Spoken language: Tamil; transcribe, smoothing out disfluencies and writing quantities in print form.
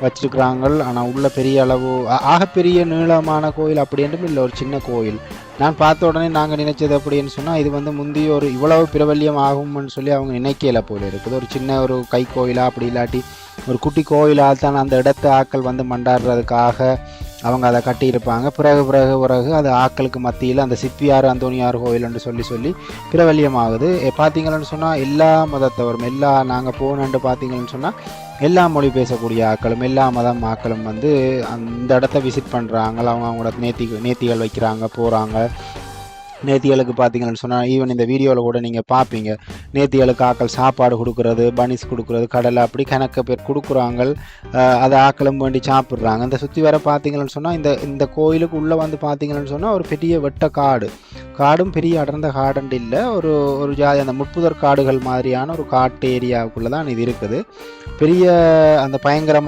வச்சிருக்கிறாங்க. ஆனால் உள்ள பெரிய அளவு ஆகப்பெரிய நீளமான கோயில் அப்படின்றும் இல்லை, ஒரு சின்ன கோயில். நான் பார்த்த உடனே நாங்கள் நினைச்சது அப்படின்னு சொன்னால் இது வந்து முந்தைய ஒரு இவ்வளவு பிரபல்யம் ஆகும்னு சொல்லி அவங்க நினைக்கல போல இருக்குது. ஒரு சின்ன ஒரு கை கோயிலா அப்படி இல்லாட்டி ஒரு குட்டி கோயிலால் தான் அந்த இடத்து ஆக்கள் வந்து மண்டாடுறதுக்காக அவங்க அதை கட்டியிருப்பாங்க. பிறகு அது ஆக்களுக்கு மத்தியில் அந்த சிப்பியார் அந்தோனியார் கோயில் என்று சொல்லி பிரபல்யமாகுது. பார்த்தீங்கன்னு சொன்னால் எல்லா மதத்தவரும் நாங்கள் போனேன்ட்டு பார்த்தீங்கன்னு சொன்னால் எல்லா மொழி பேசக்கூடிய ஆக்களும் எல்லா மதம் ஆக்களும் வந்து அந்த இடத்த விசிட் பண்ணுறாங்க. அவங்களோட நேர்த்திகள் வைக்கிறாங்க, போகிறாங்க. நேர்த்திகளுக்கு பார்த்தீங்கன்னு சொன்னால் ஈவன் இந்த வீடியோவில் கூட நீங்கள் பார்ப்பீங்க, நேர்த்திகளுக்கு ஆக்கள் சாப்பாடு கொடுக்குறது, பனிஸ் கொடுக்குறது, கடலை அப்படி கணக்கு பேர் கொடுக்குறாங்க. அதை ஆக்களும் வேண்டி சாப்பிட்றாங்க. இந்த சுற்றி வர பார்த்தீங்கன்னு சொன்னால் இந்த கோயிலுக்கு உள்ளே வந்து பார்த்தீங்கன்னு சொன்னால் ஒரு பெரிய வெட்ட காடும் பெரிய அடர்ந்த காடுண்டு இல்லை, ஒரு ஜாதி அந்த முட்புதர் காடுகள் மாதிரியான ஒரு காட்டு ஏரியாவுக்குள்ளே தான் இது இருக்குது. பெரிய அந்த பயங்கரமாக